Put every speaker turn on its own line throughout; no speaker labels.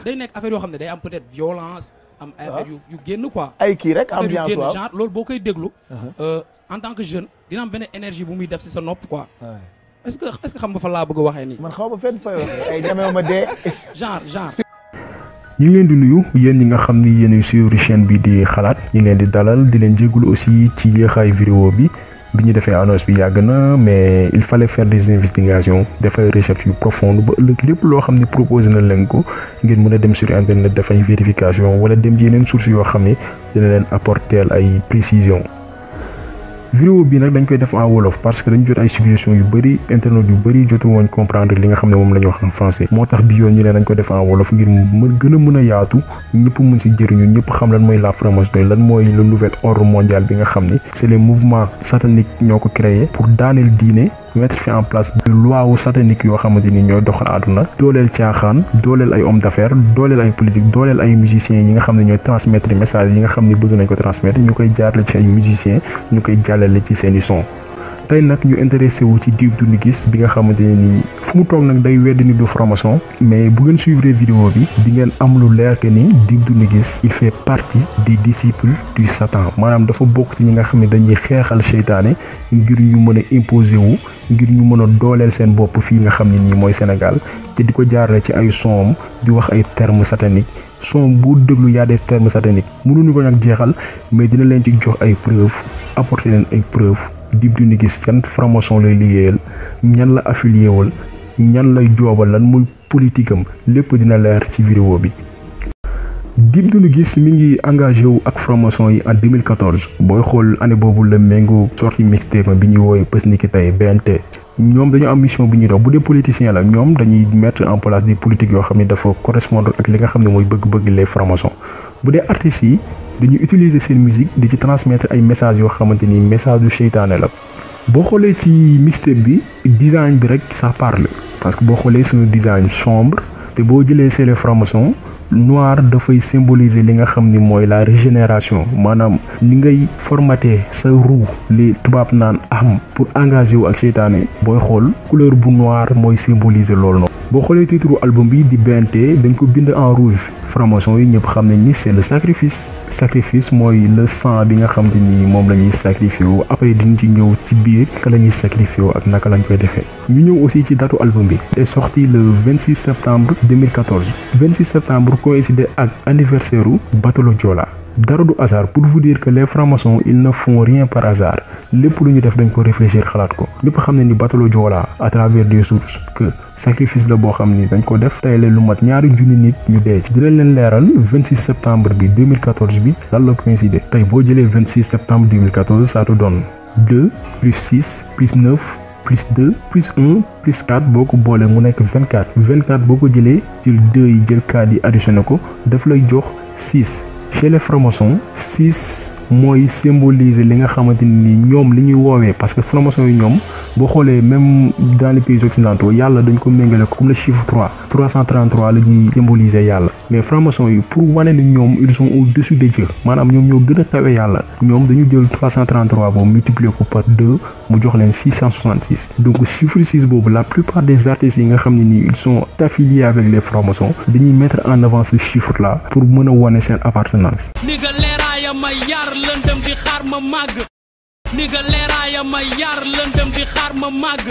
day nekk affaire yoo xam ne day am peut-être violence. am affaire yu génn quoi.
ay kii rek ambiance waaw
genre loolu boo koy déglu. en tant que jeune dina am benn énergie bu muy def ci sa nopp quoi. est-ce que xam nga fa laa bëgg a waxee nii.
man xaw ma fenn fay waxee ay ñamew ma dee.
genre.
ñu ngi leen di nuyu yéen ñi nga xam ni yéen suivre chaîne bi di xalaat ñu ngi leen di dalal di leen jégalu aussi ci yéexaay vidéo bi ñu defee annonce bi yàgg na mais il fallait faire des investigations dafay recherche yu profonde ba ëllëg lépp loo xam ne proposé na leen ko ngeen mën a dem sur internet dafay vérification wala dem ci yeneen sources yoo xam ne dina leen apporter ay précisions. vidéo bi nag dañ koy def en wolof parce que dañ jot ay suggestions yu bëri internet yu bëri jotu woon comprendre li nga xam ne moom la ñu wax en français moo tax bi yoon ñu ne dañ ko def en wolof ngir mën gën a mën a yaatu ñëpp mën si jëriñu ñëpp xam lan mooy la franc-maçonnerie lan mooy le nouvel ordre mondial bi nga xam ne c'est les mouvements sataniques ñoo ko créé pour daaneel diine mettre fi en place loi wu satanique yoo xamante ni ñooy doxal àdduna dooleel caaxaan dooleel ay hommes d'affaires dooleel ay politique dooleel ay musiciens yi nga xam ne ñooy transmettre message yi nga xam ne bëgg nañ ko transmettre ñu koy jaarale ci ay musiciens ñu koy jàllale ci seeni son tey nag ñu intéressé wu ci Dip Doundou Guiss bi nga xamante ne nii fu mu toog nag day weddi ni du franc-maçon mais bu ngeen suivre vidéo bi di ngeen am lu leer que ni Dip Doundou Guiss il fait partie des disciples du Satan maanaam dafa bokk ci ñi nga xam ne dañuy xeexal seytaane ngir ñu mën a imposer wu ngir ñu mën a dooleel seen bopp fii nga xam ne nii mooy Sénégal te di ko jaarale ci ay son di wax ay termes sataniques son bu déglu yaa des termes sataniques mënuñu ko nag jeexal mais dina leen ci jox ay preuves apporter leen ay preuves. Dip Doundou Guiss yan franc-maçon lay liggéeyal ñan la affilié wal ñan lay joobal lan muy politique am lépp dina leer ci vidéo bi. Dip Doundou Guiss mi ngi engagé wu ak franc-maçon yi en 2014 booy xool année boobu la méngoo sorti mixtape bi ñuy woowee Bës Ni Ki Tey BNT ñoom dañu am mission bi ñuy dox bu dee politicien la ñoom dañuy mettre en place des politiques yoo xam ne dafa correspondre ak li nga xam ne mooy bëgg-bëgg les francs-maçons bu dee artistes yi dañuy utiliser seen musique di ci transmettre ay messages yoo xamante ni message du seytaane la boo xoolee ci mixtape bi design bi rek ça parle parce que boo xoolee c'est un design sombre te boo jëlee c'est les francs-maçons noir dafay symboliser li nga xam ni mooy la régénération maanaam ni ngay formater sa roue li tubaab naan am pour engager wu ak seytaane booy xool couleur bu noir mooy symboliser loolu noonu. boo xoolee titre album bi di BNT dañ ko bind en rouge franc-maçon yi ñëpp xam nañ ni c'est le sacrifice mooy le sang bi nga xam te ni moom la ñuy sacrifier wu après dinañ ci ñëw ci biir ka la ñuy sacrifier wu ak naka lañ koy defee. ñu ñëw aussi ci datu album bi est sorti le 26 septembre 2014 26 septembre coïncidé ak anniversaire u Batolo Joola dara du hasard pour vous dire que les francs-maçons ils ne font rien par hasard lépp lu ñu def dañ ko réfléchir xalaat ko ñëpp xam ne ni Batolo Joola à travers des sources que sacrifice la boo xam ni dañ ko def tey la lu mat ñaari junni nit ñu dee ci dinañ leen leeral 26 septembre bi 2014 bi lan la coïncidé tey boo jëlee 26 septembre 2014 ça te donne 2 plus 6 plus 9 plus 2 plus 1 plus 4 boo ko boolee mu nekk 24 boo ko jëlee jël 2 yi jël 4 yi additionné ko daf lay jox 6 chez les francs-maçons 6 mooy symboliser li nga xamante ni ñoom li ñuy woowee parce que franc-maçon yi ñoom boo xoolee même dans les pays occidentaux yàlla dañ ko méngale comme le chiffre 333 la ñuy symboliser yàlla mais franc-maçon yi pour wane ni ñoom ils sont au-dessus de Dieu maanaam ñoom ñoo gën a kawe yàlla ñoom dañu jël 333 boobu multiplier ko par 2 mu jox leen 666 donc chiffre 6 boobu la plupart des artistes yi nga xam ne nii ils sont affiliés avec les francs-maçons dañuy mettre en avant ce chiffre là pour mën a wane seen appartenance.
ma yar lëndëm di xaar ma màgg ni nga leeraaya ma yar lëndëm di xaar ma màgg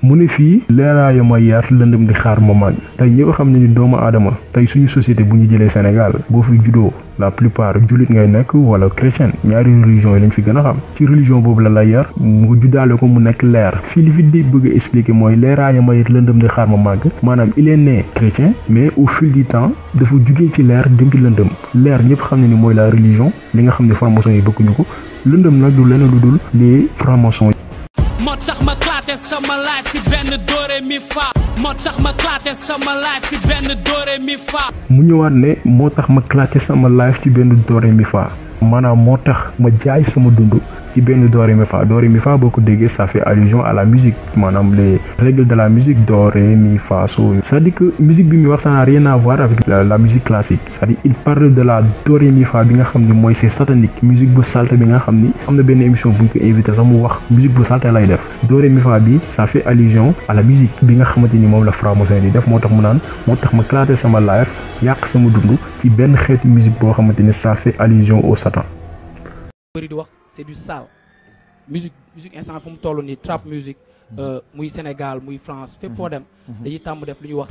mu ne fii leeraaya ma yar lëndëm di xaar ma màgg tey ñëpp xam nañu doomu aadama tey suñu société bu ñu jëlee Sénégal boo fi juddoo la plupart jullit ngay nekk wala chrétien ñaari religion yi lañ fi gën a xam ci religion boobu la lay yar mu juddaale ko mu nekk leer fii li fi di bëgg a expliquer mooy leeraaya ma yar lëndëm di xaar ma màgg maanaam il est né chrétien mais au fil du temps dafa jugee ci leer dem ci lëndëm leer ñëpp xam ne ni mooy la religion li nga xam ne franc-maçon yi bëgguñu ko lëndëm nag du leneen lu dul les francs-maçons.
moo tax ma claté sama life si benn doore mi fa moo tax ma claté sama life si benn doore mi fa
mu ñëwaat ne moo tax ma claté sama life ci benn doore mi fa maanaam moo tax ma jaay sama dund ci benn do ré mi fa boo ko déggee ça fait allusion à la musique maanaam les règles de la musique do ré mi fa so c'est-à-dire que musique bi muy wax ça n'a rien à voir avec la musique classique c'est-à-dire il parle de la do ré mi fa bi nga xam ni mooy c'est satanique musique bu salte bi nga xam ni am na benn émission bu ñu ko invité sax mu wax musique bu salte lay def do ré mi fa bi ça fait allusion à la musique bi nga xamante ni moom la franc-maçon di def moo tax mu naan moo tax ma claté sama live yàq sama dund ci benn xeetu musique boo xamante ni ça fait allusion au Satan.
bëri di wax c'est du sale musique instant fu mu toll nii trap musique muy Sénégal muy France fépp foo dem dañuy tàmm def lu ñuy wax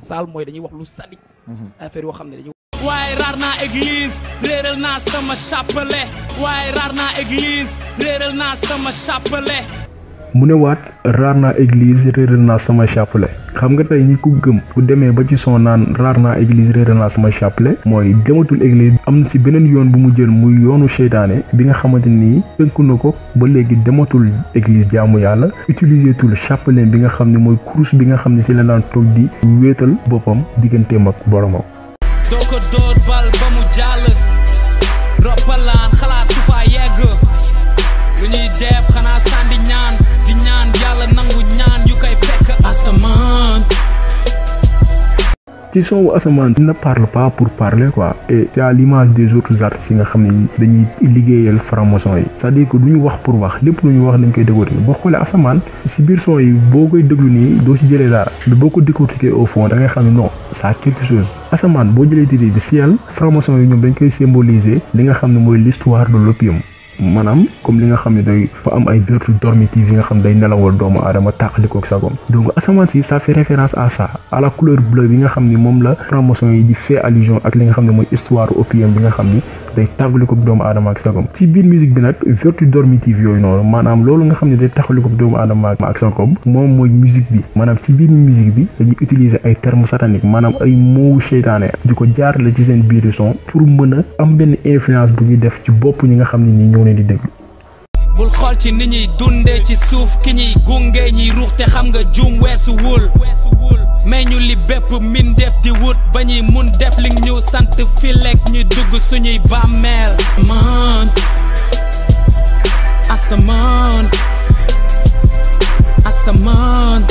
sale mooy dañuy wax lu sadique affaire yoo xam ne dañuy
waaye raar naa église réeral naa sama chapelet waaye raar naa église réeral naa sama chapelet
mu ne waat raar naa église réeral naa sama chapelet xam nga tey ñi ko gëm bu demee ba ci son naan raar naa église réeral naa sama chapelet mooy dematul église am na ci beneen yoon bu mu jël muy yoonu seytaane bi nga xamante ni tënku na ko ba léegi dematul église jaamu yàlla utiliser tul chapelet bi nga xam ne mooy kurus bi nga xam ne ci la daan toog di wéetal boppam digganteem ak boromam.
doo ko dóor bal ba mu jàll roppalaan xalaat su fa yegg lu ñuy def xanaa sànni ñaan di ñaan yàlla nangu ñaan yu koy fekk asamaan.
ci son wu asamaan il ne parle pas pour parler quoi et c'est à l'image des autres artistes yi nga xam ne dañuy liggéeyal franc-maçon yi c'est-à-dire que du ñu wax pour wax lépp lu ñu wax dañ koy décortiquer boo xoolee asamaan si biir son yi boo koy déglu nii doo ci jëlee dara mais boo ko décortiquer au fond da ngay xam ne non ça a quelque chose asamaan boo jëlee titre bi ciel franc-maçon yi ñoom dañ koy symboliser li nga xam ne mooy l'histoire de l'opium maanaam comme li nga xam ne day fa am ay vertus dormitives yi nga xam ne day nelawal doomu aadama tàqalikook sagom donc asamaan si ça fait référence à ça à la couleur bleue bi nga xam ni moom la franc-maçon yi di fait allusion ak li nga xam ne mooy histoire opium bi nga xam ni day tàqalikook doomu aadama ak sagom ci biir musique bi nag vertus dormitives yooyu noonu maanaam loolu nga xam ne day tàqalikook doomu aadama ak sagom moom mooy musique bi maanaam ci biir musique bi dañuy utiliser ay termes sataniques maanaam ay mots seytaane di ko jaarale ci seen biir son pour mën a am benn influence bu ñuy def ci bopp ñi nga xam ne nii ñoo di déglu.
bul xool ci ni ñuy dundee ci suuf ki ñuy gunge ñiy ruux te xam nga juum weesu wul mais ñu li bépp min def di wut ba ñuy mun def li ñu sant fi lekk ñu dugg suñuy bàmmeel man asamaan asamaan.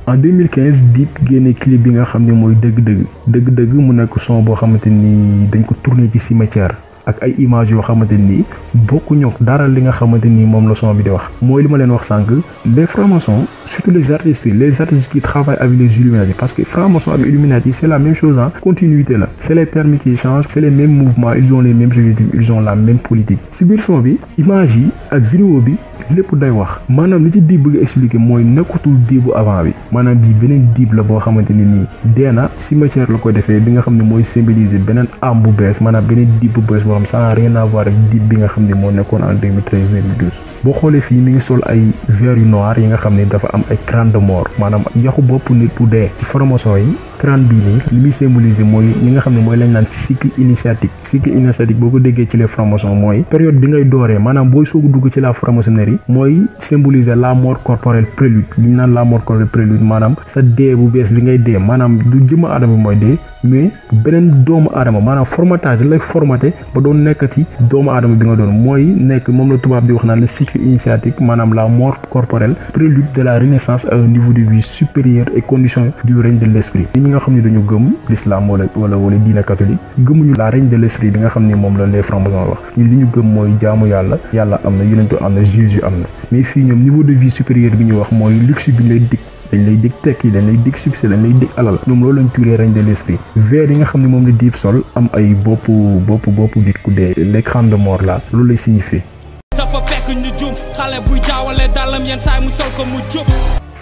En 2015 Dip génne clip bi nga xam ne mooy dëgg-dëgg mu nekk son boo xamante ni dañ ko tourné ci cimetière ak ay images yoo xamante ni bokkuñu dara li nga xamante ni moom la son bi di wax mooy li ma leen wax sànq les francs-maçons surtout les artistes qui travaillent avec les Illuminati parce que francs-maçons avec Illuminati c'est la même chose hein continuité la c'est les termes qui changent c'est les mêmes mouvements ils ont les mêmes objectifs ils ont la même politique si biir son bi image yi ak vidéo bi lépp day wax maanaam li ci Dip bëgg expliquer mooy nekkatul Dip bu avant bi maanaam bii beneen Dip la boo xamante ni nii dee na cimetière la ko defee bi nga xam ne mooy symboliser beneen âme bu bees maanaam beneen Dip bu bees boo xam ça n'a rien à voir ak Dip bi nga xam ne moo nekkoon en 2013 2012 boo xoolee fii mi ngi sol ay verres yu noir yi nga xam ne dafa am ay crâne de mort maanaam yaxu bopp nit bu dee ci franc-maçon yi crâne bii nii li muy symboliser mooy li nga xam ne mooy lañ naan cycle initiatique boo ko déggee ci les francs-maçons mooy période bi ngay dooree maanaam booy soog a dugg ci la franc-maçonnerie mooy symboliser la mort corporelle prélude li ñu naan la mort corporelle prélude maanaam sa dee bu bees bi ngay dee maanaam du jëmm aadama mooy dee mais beneen doomu aadama maanaam formatage lay formaté ba doon nekkati doomu aadama bi nga doon mooy nekk moom la tubaab di wax naan le cycle initiatique maanaam la mort corporelle prélude de la renaissance à un niveau de vie supérieur et condition du règne de l'esprit ñi nga xam ne dañu gëm l'islam wala diine catholique gëmuñu la règne de l'esprit bi nga xam ne moom la les francs-maçons wax ñun li ñu gëm mooy jaamu yàlla am na yonentu am na Jésus am na mais fii ñoom niveau de vie supérieur bi ñu wax mooy luxe bi ñu lay dig dañ lay dig tekki dañ lay dig succès dañ lay dig alal ñoom loolu lañ tuddee règne de l'esprit vers yi nga xam ne moom la Dip sol am ay bopp nit ku dee l'écran de mort là loolu lay signifier.
dafa fekk ñu jum xale buy jaawale dàllam yenn saay mu sol ko mu jub.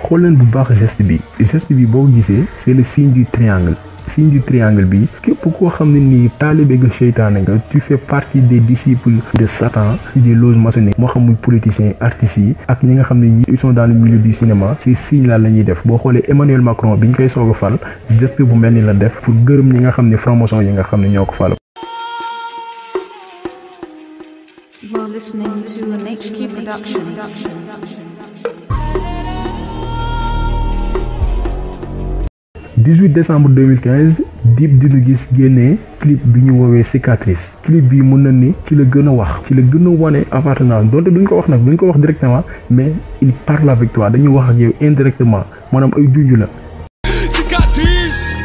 xool leen bu baax geste bi boo ko gisee c'est le signe du triangle bi képp koo xam ne nii taalibe nga seytaane nga tu fais partie des disciples de Satan des loges maçonniques moo xam muy politiciens artistes yi ak ñi nga xam ne ils sont dans le milieu du cinéma ces signes là la ñuy def boo xoolee Emmanuel Macron bi ñu koy soog a fal geste bu mel ni la def pour gërëm ñi nga xam ne franc-maçon yi nga xam ne ñoo ko fal.
You're listening to an HQ production.
18 décembre 2015 Dip Doundou Guiss génnee clip bi ñu woowee cicatrice clip bi mun na ni ci la gën a wax ci la gën a wane appartenance donte duñ ko wax nag duñ ko wax directement mais il parle avec toi dañuy wax ak yow indirectement maanaam ay junj la.
cicatrice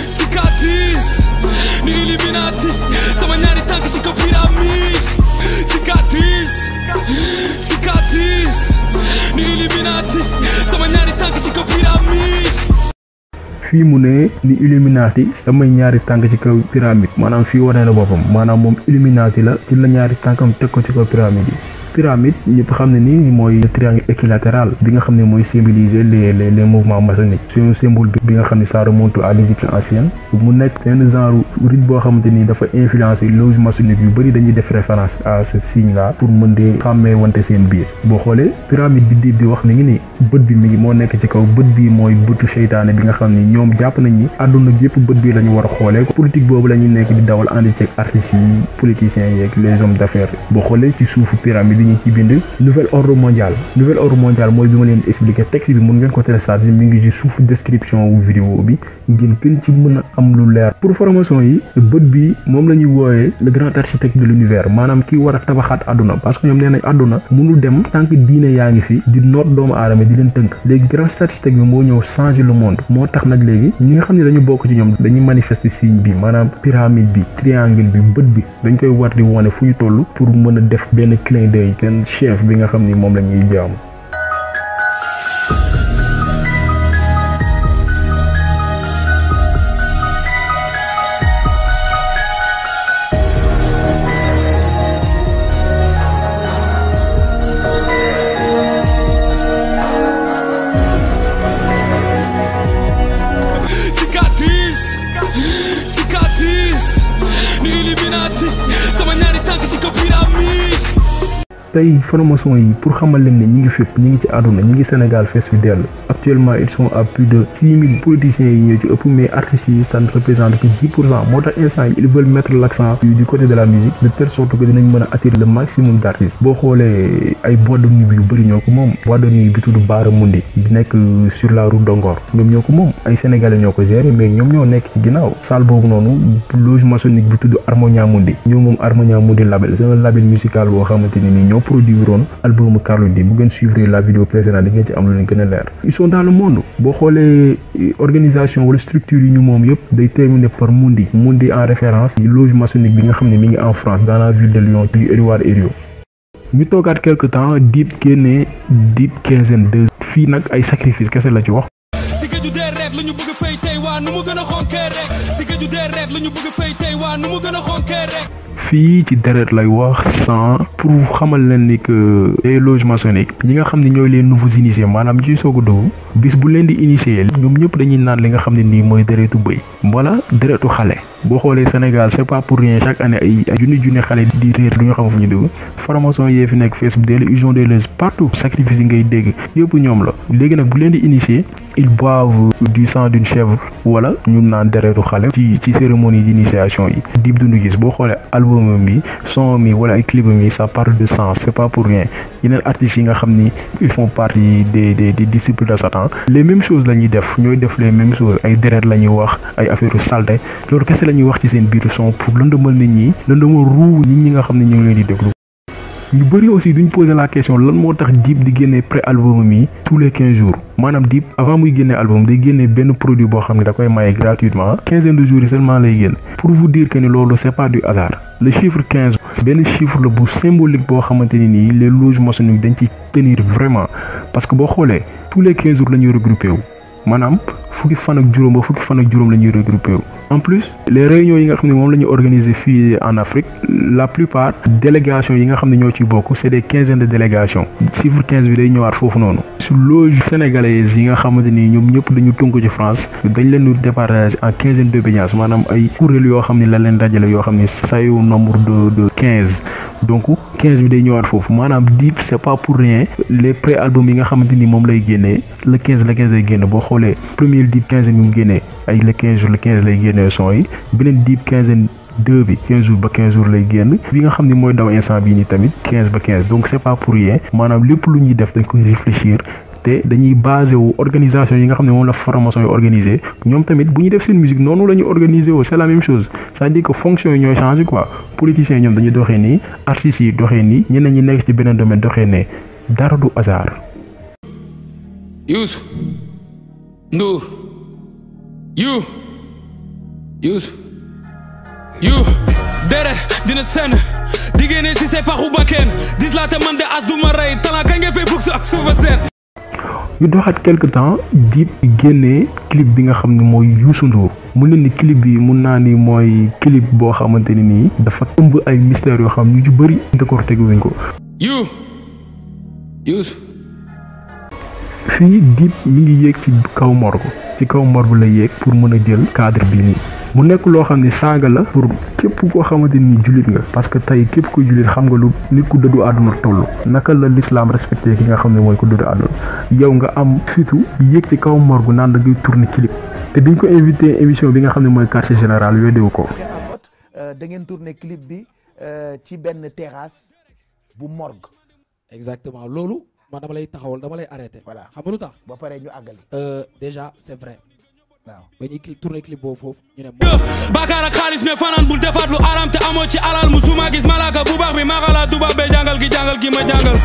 cicatrice ni Illuminati sama ñaari tànk ci ko pyramide cicatrice cicatrice ni Illuminati sama ñaari tànk ci ko pyramide.
fii mu ne ni Illuminati samay ñaari tànk ci kaw pyramide maanaam fii wane na boppam maanaam moom Illuminati la ci la ñaari tànkam teg ko ci kaw pyramide yi. pyramide ñëpp xam ne ni mooy le triangle équilatéral bi nga xam ne mooy symboliser les mouvements maçonniques c'est un symbole bi nga xam ne ça remonte à l'Égypte ancienne mu nekk benn genre rite boo xamante ni dafa influencer loge maçonnique yu bëri dañuy def référence à ce signe là pour mën de xàmmee wante seen biir boo xoolee pyramide bi Dip di wax ni ngi ni bët bi mi ngi moo nekk ci kaw bët bi mooy bëtu seytaane bi nga xam ni ñoom jàpp nañ ni àdduna yëpp bët bi la ñu war a xoolee politique boobu la ñuy nekk di dawal ànd ceeg artistes yi politiciens yeeg les hommes d'affaires boo xoolee ci suufu pyramide ñu ci bind nouvel ordre mondial mooy bi ma leen expliqué texte bi mën ngeen ko télécharger mi ngi ci suuf description wu vidéo bi ngeen gën ci mën a am lu leer pour formation yi bët bi moom la ñuy wooyee le grand architecte de l'univers maanaam kii war a tabaxaat àdduna parce que ñoom nee nañ àdduna mënul dem tant que diine yaa ngi fi di noot doomu aadama di leen tënk léegi grand architecte bi moo ñëw changer le monde moo tax nag léegi ñi nga xam ne dañu bokk ci ñoom dañuy manifester signe bi maanaam pyramide bi triangle bi bët bi dañ koy war di wone fu ñu toll pour mën a def benn clin d'œil kenn chef bi nga xam ni moom la ñuy jaam.
cicatrice cicatrice ni Illuminati sama ñaari tànk ci ko pyramide.
tey formation yi pour xamal leen ne ñi ngi fépp ñi ngi ci àdduna ñi ngi Sénégal fees fi dell actuellement ils sont à plus de 6000 politiciens yi ñoo ci ëpp mais artistes yi ça ne représente que 10% moo tax instant yi ils veulent mettre l'accent du côté de la musique de telle sorte que dinañ mën a attirer le maximum d'artistes boo xoolee ay boîte de nuit yu bëri ñoo ko moom boîte de nuit bi tudd Baara Mundi bi nekk sur la route de Ngor ñoom ñoo ko moom ay sénégalais ñoo ko gérer mais ñoom ñoo nekk ci ginnaaw salle boobu noonu loge maçonnique bi tudd Harmonia Mundi ñoo moom Harmonia Mundi label c'est un label musical boo xamante ni ñoo produire woon album Carlou D bu ngeen suivre la vidéo précédente di ngeen ci am lu leen gën a leer ils sont dans le monde boo xoolee organisation wala structure yi ñu moom yëpp day terminer par Mundi en référence loge maçonnique bi nga xam ne mi ngi en France dans la ville de Lyon ci Édouard Herriot ñu toogaat quelque temps Dip génnee Dip quinzaine 2 fii nag ay sacrifice kese la ci wax
si géeju deret la ñu bëgg fay tey waa nu mu gën a xonkee rek si géeju deret la ñu bëgg fay tey waa nu mu gën a xonkee rek
fii ci deret lay wax sans pour xamal leen ni que les loges maçonniques ñi nga xam ne ñooy les nouveaux initiés maanaam ci soog a dugg bis bu leen di initier ñoom ñëpp dañuy naan li nga xam ne nii mooy deretu bëy wala deretu xale boo xoolee Sénégal c'est pas pour rien chaque année ay junni xale di réer du ñu xam fu ñu dugg formation yee fi nekk Facebook dès ils ont des loges partout sacrifice yi ngay dégg yëpp ñoom la léegi nag bu leen di initier ils boivent du sang d'une chèvre wala ñu naan deretu xale ci cérémonie d'initiation yi Dip Doundou Guiss boo xoolee album bi son mi wala ay clip mi ça parle de sang c'est pas pour rien yeneen artistes yi nga xam ni ils font partie des disciples de Satan les mêmes choses la ñuy def ñooy def les mêmes choses ay deret la ñuy wax ay affaire saleté loolu kese la ñuy wax ci seen biir son pour lëndëmal nit ñi lëndëmal ruu nit ñi nga xam ne ñu ngi leen di déglu ñu bëri aussi duñ poser la question lan moo tax Dip di génne pré-album mi tous les 15 jours maanaam Dip avant muy génne album day génne benn produit boo xam ne da koy maye gratuitement quinzaine de jours yi seulement lay génn pour vous dire que ni loolu c'est pas du hasard le chiffre 15 benn chiffre la bu symbolique boo xamante ni nii les loges maçonniques dañ ci tenir vraiment parce que boo xoolee tous les 15 jours la ñuy regroupé wu maanaam fukki fan ak juróom la ñuy regroupé wu en plus les réunions yi nga xam ne moom la ñu organiser fii en Afrique la plupart délégation yi nga xam ne ñoo ci bokk c'est des quinzaines de délégations chiffre 15 bi day ñëwaat foofu noonu su loge sénégalaise yi nga xamante ni ñoom ñëpp dañu tënku ci France dañ leen di départage en quinzaine d'obédience maanaam ay kuréel yoo xam ne la leen dajale yoo xam ne ça y est au nombre de 15 donc 15 bi day ñëwaat foofu maanaam Dip c'est pas pour rien les pré-albums yi nga xamante ni moom lay génnee le 15 lay génn boo xoolee premier Dip 15 bi mu génnee ay le 15 jours le 15 lay génnee son yi beneen Dip 2 bi 15 jours ba 15 jours lay génn bi nga xam ne mooy daw instant bii nii tamit 15 ba 15 donc c'est pas pour rien maanaam lépp lu ñuy def dañ koy réfléchir te dañuy basé wu organisation yi nga xam ne moom la franc-maçon yi organisé ñoom tamit bu ñu def seen musique noonu la ñu organisé wu c'est la même chose c'est-à-dire que fonction yi ñooy changé quoi politiciens ñoom dañuy doxee nii artistes yi doxee nii ñeneen ñi nekk ci beneen domaine doxee ne dara du hasard.
Youssou Ndour Youssou dere dina seen diggéene si say paxu bakken dis laa te man de as du ma rey talent kañ nga fay bugg ak suufa seen.
ñu doxaat quelque temps Dip génnee clip bi nga xam ne mooy Youssou Ndour mu ne ni clip bi mun naa ni mooy clip boo xamante ni nii dafa ëmb ay mystères yoo xam ñu ci bëri décorté wuñ ko.
Youssou
fii Dip mi ngi yéeg ci kaw morgue la yéeg pour mën a jël cadre bi nii mu nekk loo xam ne saaga la pour képp koo xamante ni jullit nga parce que tey képp ku jullit xam nga lu nit ku dëddu àdduna toll naka la l'islam respecté ki nga xam ne mooy ku dëddu àdduna yow nga am fitu yéeg ci kaw morgue naan da ngay tourner clip te biñ ko invité émission bi nga xam ne mooy quartier général weddiwu ko.
da ngeen tourner clip bi ci benn terrasse bu morgue.
exactement loolu man dama lay taxawal dama lay arrêté.
voilà
xam nga lu tax.
ba pare ñu àggali.
déjà c'est vrai.
waaw
ba ñuy tourné clip boobu foofu ñu ne.
Bakar ak xaalis ne fanaan bul defaat lu aram te amoo ci alal musuma gis malaka bu baax bi maxala tubaab bee jàngal gi ma jàngal.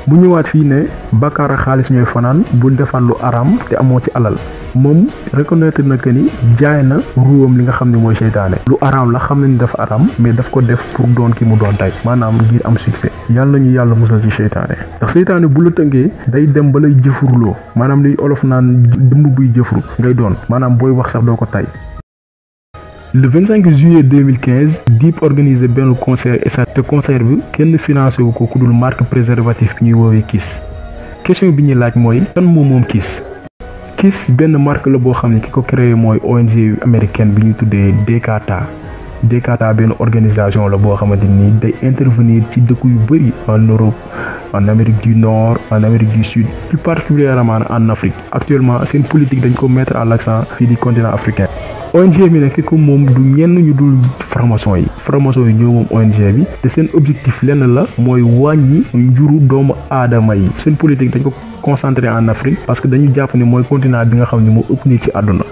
bu ñëwaat fii ne Bakar ak xaalis ñooy fanaan bul defaat lu aram te amoo ci alal moom reconnaître na que ni jaay na ruwam li nga xam ne mooy seytaane lu araam la xam na ni dafa araam mais daf ko def pour doon ki mu doon tey maanaam ngir am succès yàlla nañu yàlla musal ci seytaane ndax seytaane bu la tënkee day dem ba lay jëfurloo maanaam liy olof naan dëmb buy jëfru ngay doon maanaam booy wax sax doo ko tay. Le 25 juillet 2015 Dip organisé benn concert te concert bi kenn financé wu ko ku dul marque préservatif bi ñuy woowee Kiss question bi ñuy laaj mooy kan moom Kiss. Kiss benn marque la boo xam ne ki ko créé mooy ONG américaine bi ñuy tuddee DKTA benn organisation la boo xamante ni day intervenir ci dëkk yu bëri en Europe en Amérique du Nord en Amérique du Sud plus particulièrement en Afrique actuellement seen politique dañ ko mettre à l'accent fii di continent africain. ONG bi nag ki ko moom du ñenn ñu dul franc-maçon yi ñoo moom ONG bi te seen objectif lenn la mooy wàññi njuru doomu aadama yi seen politique dañ ko concentré en Afrique parce que dañu jàpp ne mooy continent bi nga xam ne moo ëpp nit ci àdduna.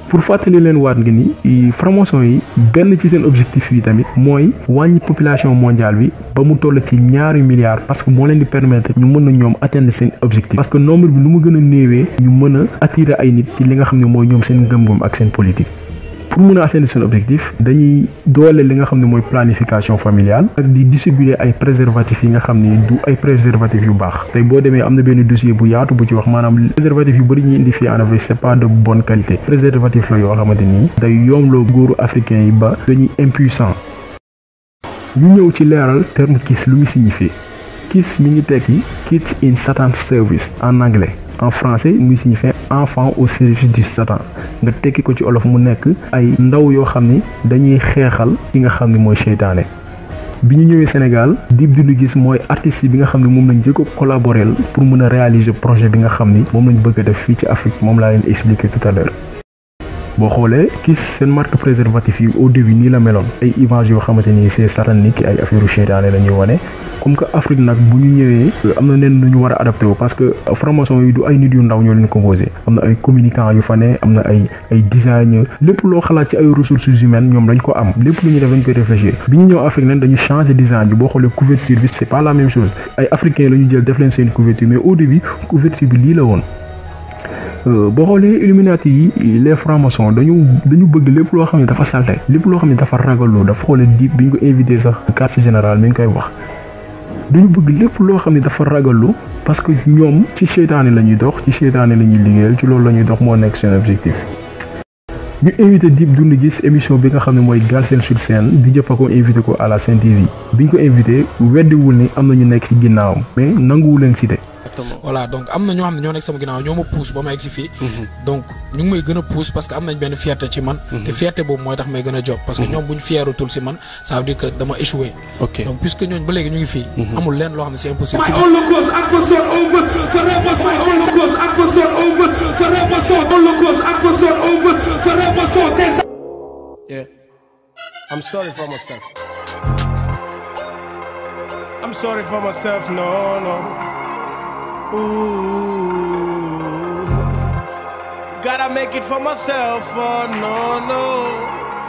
pour fàttali leen waat nga ni franc-maçon yi benn ci seen objectif yi tamit mooy wàññi population mondiale bi ba mu toll ci 2 milliards parce que moo leen di permettre ñu mën a ñoom atteindre seen objectif parce que nombre bi lu mu gën a néewee ñu mën a attirer ay nit ci li nga xam ne mooy ñoom seen ngëm-ngëm ak seen politique. pour mun a atteindre seen objectif dañuy doole li nga xam ne mooy planification familiale ak di distribuer ay préservatifs yi nga xam ne du ay préservatifs yu baax tey boo demee am na benn dossier bu yaatu bu ci wax maanaam préservatifs yu bëri ñuy indi fii en Afrique c'est pas de bonne qualité préservatif la yoo xamante ni day yoomloo góoru africain yi ba dañuy impuissant. ñu ñëw ci leeral terme Kiss lu muy signifier Kiss mi ngi tekki Kids in Satan's Service en anglais. en français muy signifier enfant au service du Satan nga tekki ko ci olof mu nekk ay ndaw yoo xam ni dañuy xeexal ki nga xam ni mooy seytaane bi ñu ñëwee Sénégal Dip Doundou Guiss mooy artiste bi nga xam ne moom lañ jëkk a collaborer pour mën a réaliser projet bi nga xam ni moom lañ bëgg a def fii ci Afrique moom laa leen expliquer tout à l'heure boo xoolee Kiss seen marque préservatif yi au début nii la meloon ay images yoo xamante ni c'est satanique ay affaire seytaane la ñuy wane comme que Afrique nag bu ñu ñëwee am na nen nu ñu war a adapté wu parce que franc-maçon yi du ay nit yu ndaw ñoo leen composé am na ay communicants yu fa ne am na ay designers lépp loo xalaat ci ay ressources humaines ñoom dañ ko am lépp lu ñuy def dañ koy réfléchir bi ñu ñëw Afrique nag dañu changer design bi boo xoolee couverture bi c'est pas la même chose ay africains la ñu jël def leen seen couverture mais au début couverture bi lii la woon. boo xoolee Illuminati yi les francs-maçons dañu bëgg lépp loo xam ne dafa salte lépp loo xam ne dafa ragallu dafa xoolee Dip bi ñu ko invité sax quartier général mi ngi koy wax dañu bëgg lépp loo xam ne dafa ragallu parce que ñoom ci seytaane la ñuy dox ci seytaane la ñuy liggéeyal ci loolu la ñuy dox moo nekk seen objectif. ñu invité Dip Doundou Guiss émission bi nga xam ne mooy Galsen sur scène di jëpp ko invité ko à la Sen TV bi ñu ko invité weddiwul ni am na ñu nekk ci ginnaawam mais nanguwu leen cité.
voilà donc am na ñoo xam ne ñoo nekk sama ginnaaw ñoo ma pousse ba ma egg si fii donc ñu ngi may gën a pousse parce que am nañ benn fierté ci man te fierté boobu mooy tax may gën a job parce que ñoom buñ fierutul si man ça veut dire que dama échoué donc puisque ñooñ ba léegi ñu ngi fii amul leen loo xam ne c'est impossible
I'm sorry for myself. I'm sorry for myself, no. Ooh, gotta make it for myself. Oh no, no,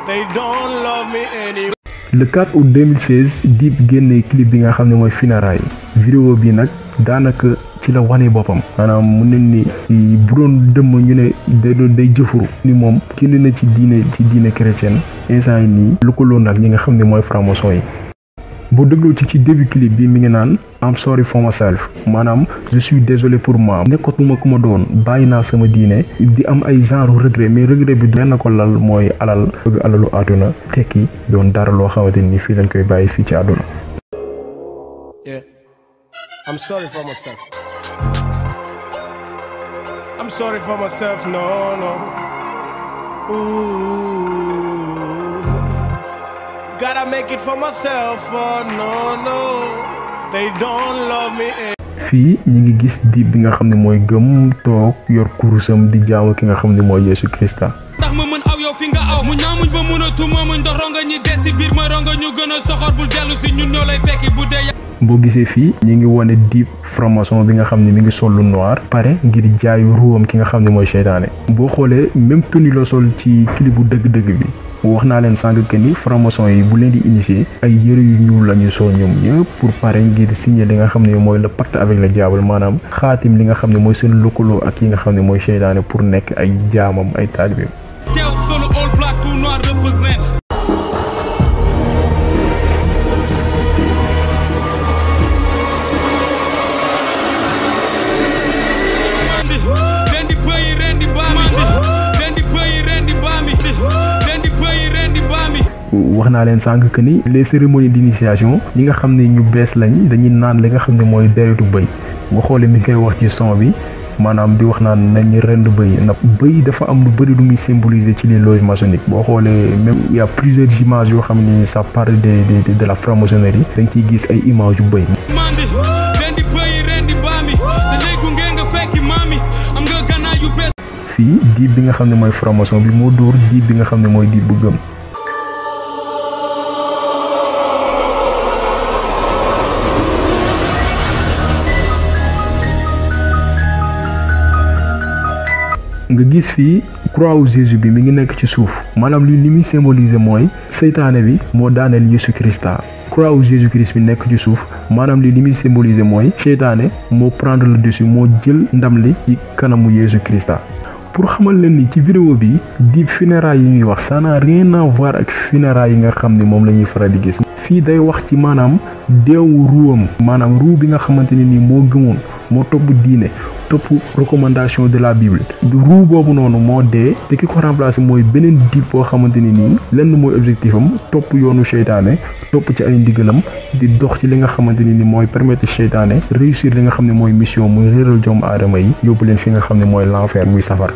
they don't love me anymore.
Le 4 août 2016 Dip génne clip bi nga xam ne mooy Funérailles vidéo bi nag daanaka ci la wane boppam maanaam mu ne ni bu doon dëmm ñu ne day jëfuru ni moom génn na ci diine chrétienne instant yi nii lu ko loon nag ñi nga xam ne mooy franc-maçon yi boo dégloo ci début clip bi mi ngi naan I'm sorry for myself maanaam je suis désolé pour moi nekkatuma ku ma doon bàyyi naa sama diine di am ay genre regret mais regret bi benn ko lal mooy alal bëgg alalu àdduna tekki doon dara loo xamante ni fii lañ koy bàyyi fii ci àdduna.
Yeah, I'm sorry for myself. I'm sorry for myself, no, no. Ooh, gotta make it for myself, oh no, no. They don't love me.
fii ñi ngi gis Dip bi nga xam ne mooy gëm toog yor kurusam di jaamu ki nga xam ne mooy Yesu Krista.
ndax ma mën aw yow fi nga aw mu ñaamuñ ba mënatuma muñ ndox ronga ñi des si biir ma ronga ñu gën a soxor bul dellu si ñun ñoo lay fekki bu dee.
boo gisee fii ñi ngi wane Dip franc-maçon bi nga xam ne mi ngi sol lu noir pare ngir jaayu ruwam ki nga xam ne mooy seytaane boo xoolee même tenue la sol ci clip bu dëgg-dëgg bi wax naa leen sànq que ni franc-maçon yi bu leen di initier ay yëre yu ñuul la ñu sol ñoom ñëpp pour pare ngir signer li nga xam ne mooy le pacte avec le diable maanaam xaatim li nga xam ne mooy seen lëkkaloo ak yi nga xam ne mooy seytaane pour nekk ay jaamam ay taalibeem.
teew solo all black tout noir represent.
wax naa leen sànq que ni les cérémonies d'initiation ñi nga xam ne ñu bees lañ dañuy naan li nga xam ne mooy deretu bëy boo xoolee mi ngi koy wax ci son bi maanaam di wax naan nañu rend bëy na bëy dafa am lu bëri lu muy symboliser ci les loges maçonniques boo xoolee même il y a plusieurs images yoo xam ne ça parle de la franc-maçonnerie da nga ciy gis ay images yu bëy. fii Dip bi nga xam ne mooy franc-maçon bi moo dóor Dip bi nga xam ne mooy Dip bu gëm. nga gis fii croix wu Jésus bi mi ngi nekk ci suuf maanaam li muy symboliser mooy seytaane bi moo daaneel Yesu Krista croix wu Jésus Christ bi nekk ci suuf maanaam li muy symboliser mooy seytaane moo prendre le dessus moo jël ndam li ci kanamu Yesu Krista. pour xamal leen ni ci vidéo bi Dip funérailles yi ñuy wax ça n'a rien à voir ak funérailles yi nga xam ne moom la ñuy faral di gis fii day wax ci maanaam deewu ruwam maanaam ruu bi nga xamante ne nii moo gëmoon moo topp diine topp recommandation de la Bible du ruu boobu noonu moo dee te ki ko remplacer mooy beneen Dip boo xamante ne nii lenn mooy objectif am topp yoonu seytaane topp ci ay ndigalam di dox ci li nga xamante ne ni mooy permettre seytaane réussir li nga xam ne mooy mission muy réeral doomu aadama yi yóbbu leen fi nga xam ne mooy l'enfer muy safar.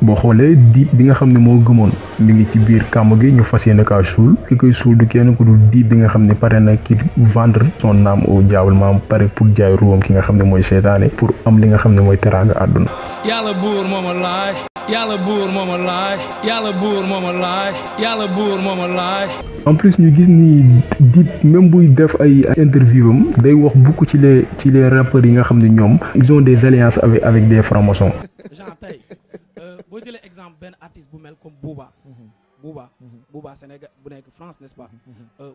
boo xoolee Dip bi nga xam ne moo gëmoon mi ngi ci biir kàmm gi ñu fas yéene kaa suul ki koy suul du kenn ku dul Dip bi nga xam ne pare na ki vendre son âme au diable maam pare pour jaay ruwam ki nga xam ne mooy seytaane pour am li nga xam ne mooy teraanga àdduna.
yàlla buur moo ma laaj yàlla buur moo ma laaj yàlla buur moo ma laaj yàlla buur moo ma laaj.
en plus ñu gis ni Dip même buy def ay interview am day wax beaucoup ci les rappeurs yi nga xam ne ñoom ils ont des alliances avec des francs-maçons.
boo jëlee exemple benn artiste bu mel comme Booba Sénégal bu nekk France n'est-ce pas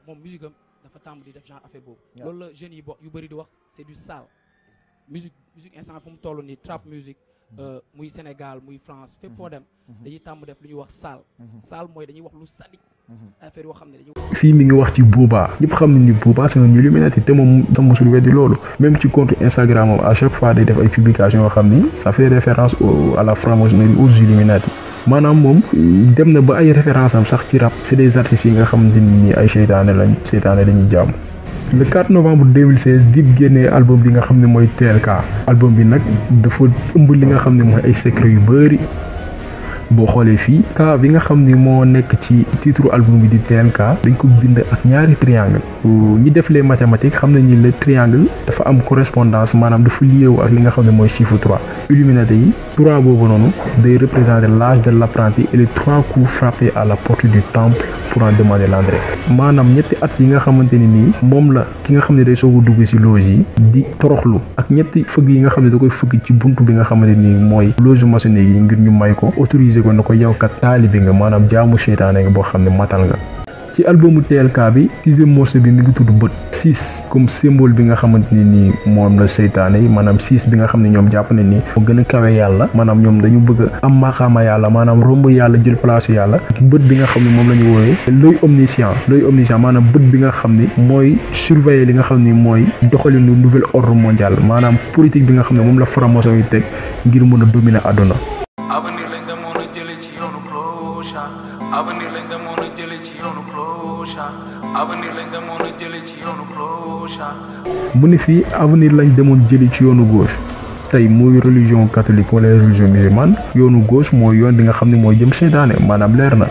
moom musique am dafa tàmm di def genre affaire boobu loolu la jeunes yi yu bëri di wax c'est du sale musique instant fu mu toll nii trap musique muy Sénégal muy France fépp foo dem dañuy tàmm def lu ñuy wax sale mooy dañuy wax lu sadique affaire yoo xam ne dañuy
fii mi ngi wax ci Booba ñëpp xam ne ni Booba c'est un illuminati te moom sax mosul weddi loolu même ci compte Instagram am à chaque fois day def ay publications yoo xam ni ça fait référence à la franc-maçonnerie aux illuminati maanaam moom dem na ba ay référence am sax ci rap c'est des artistes yi nga xamante ni ay seytaane dañuy jàmm. le 4 novembre 2016 Dip génnee album bi nga xam ne mooy TLK album bi nag dafa ëmb li nga xam ne mooy ay secret yu bëri boo xoolee fii K bi nga xam ni moo nekk ci titre album bi di TLK dañ ko bind ak ñaari triangle ñi def les mathématiques xam nañ ni le triangle dafa am correspondance maanaam dafa liéewu ak li nga xam ne mooy chiffre 3 Illuminati yi 3 boobu noonu day représenter l'âge de l'apprenti et les 3 coups frappés à la porte du temple pour en demander l'entrée maanaam ñetti at yi nga xamante ni nii moom la ki nga xam ne day soog a dugg ci loge yi di toroxlu ak ñetti fëgg yi nga xam ne da koy fëgg ci buntu bi nga xamante ni mooy loge maçonnique yi ngir ñu may ko autoriser ko na ko yow kat taalibe nga maanaam jaamu seytaane nga boo xam ne matal nga. ci albumu TLK bi 6e morceau bi mi ngi tudd bët 6 comme symbole bi nga xamante ni nii moom la seytaane yi maanaam 6 bi nga xam ne ñoom jàpp ne ni moo gën a kawe yàlla maanaam ñoom dañu bëgg a am maqaama yàlla maanaam romb yàlla jël place yàlla bët bi nga xam ne moom la ñu wooyee l'œil omniscient maanaam bët bi nga xam ni mooy surveiller li nga xam ni mooy doxalinu nouvel ordre mondial maanaam politique bi nga xam ne moom la franc-maçon yi teg ngir mën a dominer àdduna.
avenir lañ demoon a jëlee ci yoonu cloche avenir lañ demoon a jëlee ci yoonu cloche avenir lañ demoon a jëlee ci yoonu cloche.
mu ne fii avenir lañ demoon jëlee ci yoonu gauche tey muy religion catholique wala religion musulmane yoonu gauche mooy yoon bi nga xam ne mooy jëm seytaane maanaam leer na.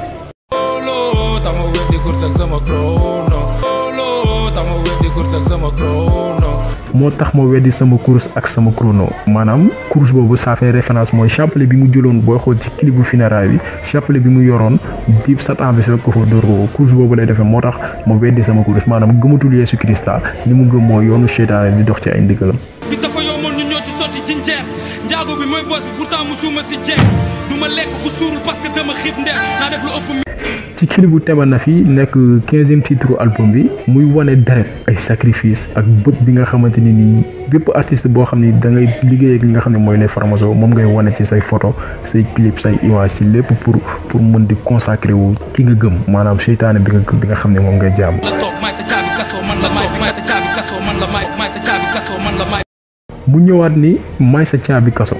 moo tax ma weddi sama course ak sama chrono maanaam course boobu ça fait référence mooy chapelet bi mu jëloon booy xool ci clip bu funérailles bi chapelet bi mu yoroon Dip Satan bi fekk ko fa dóor ko course boobu lay defee moo tax ma weddi sama course maanaam gëmatul Yeesu Krista li mu gëm mooy yoonu seytaane di dox ci ay ndigalam.
bi dafa yomboon ñun ñoo ci sotti ci njeex njaago bi mooy boss pourtant musuma si jeex du ma lekk ku suurul parce que dama xiif ndeex naa def lu ëpp.
ci clip bu Tema na fi nekk 15e titre album bi muy wane deret ay sacrifice ak bët bi nga xamante ni nii bépp artiste boo xam ni da ngay liggéey ak ñi nga xam ne mooy les francs-maçons moom ngay wane ci say photo say clip say image ci lépp pour mën di consacrer wu ki nga gëm maanaam seytaane bi nga gëm bi nga xam ne moom ngay jaam. mu ñëwaat ni may sa caabi kaso.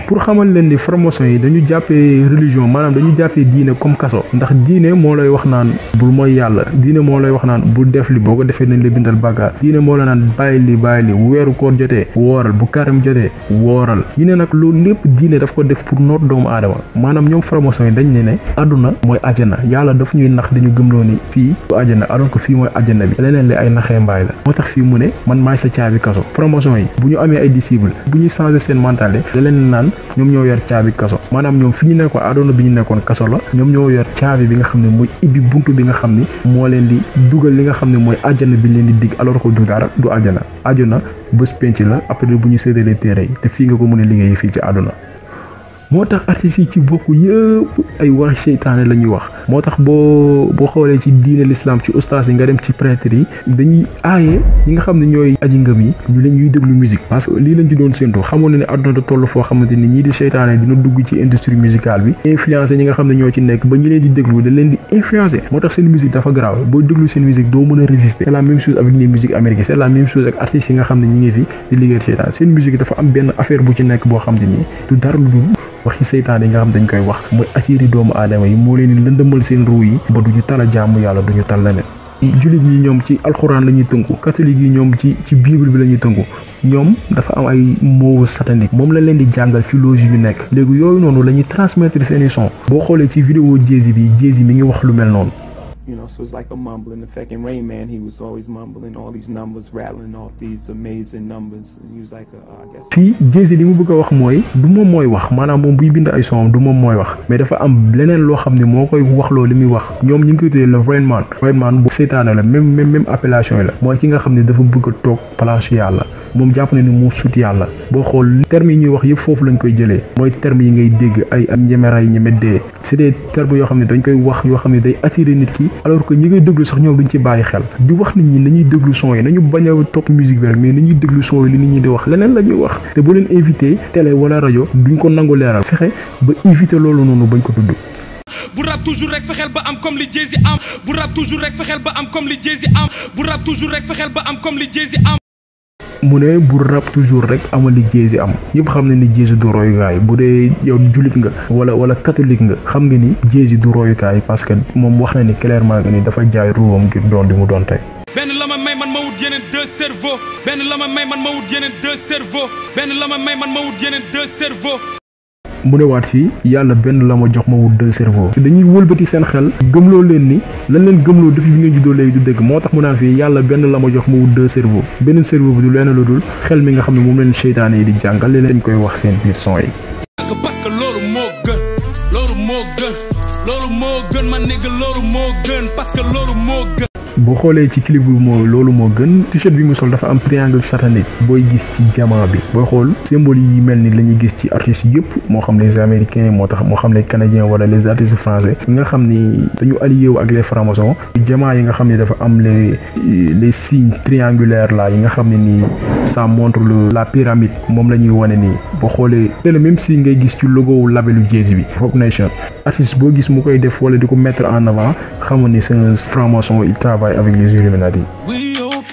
pour xamal leen ni franc-maçon yi dañu jàppee religion maanaam dañu jàppee diine comme kaso ndax diine moo lay wax naan bul mooy yàlla diine moo lay wax naan bul def li boo ko defee nañ la bindal bàkkaar diine moo la naan bàyyi li weeru koor jotee wooral bu karam jotee wooral ñu ne nag loolu lépp diine daf ko def pour noot doomu aadama maanaam ñoom franc-maçon yi dañ ne àdduna mooy àjjana yàlla daf ñuy nax dañu gëmloo ni fii du àjjana alors que fii mooy àjjana bi leneen li ay naxee mbaay la moo tax fii mu ne man maay sa caabi kaso franc-maçon yi bu ñu amee ay disciples bu ñuy changer seen mentalité naan ñoom ñoo yor caabi kaso maanaam ñoom fi ñu nekkoon àdduna bi ñu nekkoon kaso la ñoom ñoo yor caabi bi nga xam ne mooy ibbi buntu bi nga xam ni moo leen di dugal li nga xam ne mooy àjjana bi leen di dig alors que du dara du àjjana àjjana bés penc la après bu ñu séddalee téere yi te fii nga ko mën a liggéey fii ci àdduna moo tax artistes yi ci bokk yëpp ay waxi seytaane la ñuy wax moo tax boo xoolee ci diine l'islam ci ustaas yi nga dem ci prêtre yi dañuy aaye ñi nga xam ne ñooy aji ngëm yi ñu leen ñuy déglu musique parce que lii lañ ci doon séntu xamoon na ne àdduna da toll foo xamante ni ñii di seytaane dina dugg ci industrie musicale bi influencé ñi nga xam ne ñoo ci nekk ba ñi leen di déglu da leen di influencé moo tax seen musique dafa grave boo déglu seen musique doo mën a résister c'est la même chose avec les musiques américaines c'est la même chose ak artistes yi nga xam ne ñi ngi fi di liggéey seytaane seen musique dafa am benn affaire bu ci nekk boo xam ne nii du dara lu dul waxi seytaan yi nga xam dañ koy wax mooy attirer doomu aadama yi moo leen di lëndëmal seen ruu yi ba duñu tal a jaamu yàlla duñu tal leneen jullit ñi ñoom ci alxuraan la ñuy tënku catholique yi ñoom ci bible bi la ñuy tënku ñoom dafa am ay mots satanique moom la leen di jàngal ci loge yi ñu nekk léegi yooyu noonu la ñuy transmettre seeni son boo xoolee ci vidéo Jay-Z bi Jay-Z mi ngi wax lu mel noonu.
You know, so it's like a mumbling effect. And Rain Man, he was always mumbling all these numbers, rattling off these amazing numbers. And he was like, I guess.
fii Jay-Z li mu bëgg a wax mooy du moom mooy wax maanaam moom buy bind ay son du moom mooy wax mais dafa am leneen loo xam ne moo koy waxloo li muy wax ñoom ñu ngi koy tuddee le Rain Man. Rain Man bu seytaane la même appellation yi la mooy ki nga xam ne dafa bëgg a toog place yàlla moom jàpp na ni moo sut yàlla boo xool termes yi ñuy wax yëpp foofu lañ koy jëlee mooy termes yi ngay dégg ay ñemeray ñeme dee c'est des termes yoo xam ne dañ koy wax yoo xam ne day attirer nit ki alors que ñi ngay déglu sax ñoom duñ ci bàyyi xel di wax nit ñi nañuy déglu son yi nañu bañ a topp musique bi rek mais nañuy déglu son yi li nit ñi di wax leneen la ñuy wax te boo leen invité télé wala rajo duñ ko nangu leeral fexe ba invité loolu noonu bañ ko tudd.
bu rap toujours rek fexeel ba am comme li Jay-Z am bu rap toujours rek fexeel ba am comme li Jay-Z am bu rap toujours rek fexeel ba am comme li Jay-Z am.
mu ne bu rap toujours rek amal li Jay-Z am ñëpp xam ne ni Jay-Z du royukaay bu dee yow jullit nga wala catholique nga xam nga ni Jay-Z du royukaay parce que moom wax na ni clairement que ni dafa jaay ruwam ngir doon di mu doon tey.
benn la ma may man ma wut yeneen deux cerveaux benn la ma may man ma wut yeneen deux cerveaux benn la ma may man ma wut yeneen deux cerveaux.
mu ne waat fii yàlla benn la ma jox ma wut 2 cerveaux dañuy wëlbati seen xel gëmloo leen ni lan leen gëmloo depuis bi ngeen juddoo léegi du dëgg moo tax mu naan fii yàlla benn la ma jox ma wut 2 cerveaux benn cerveau bi du leen lu dul xel mi nga xam ne moom leen seytaane yi di jàngal leen dañ koy wax seen biir son yi.
parce que loolu moo gën loolu moo gën man nigga loolu moo gën parce que loolu moo gën.
boo xoolee ci clip bi loolu moo gën t-shirt bi mu sol dafa am triangle satanique booy gis ci diamant bi booy xool symbole yi mel ni la ñuy gis ci artistes yëpp moo xam les américains moo xam les canadiens wala les artistes français yi nga xam ni dañu allié wu ak les francs-maçons diamant yi nga xam ni dafa am les signes triangulaires là yi nga xam ne nii ça montre la pyramide moom la ñuy wane nii boo xoolee c'est le même signe ngay gis ci logo wu labelu Jay-Z bi Roc Nation artiste boo gis mu koy def wala di ko mettre en avant xamoon ni c'est un franc-maçon il travaille avec les Illuminati.
Oui, ok.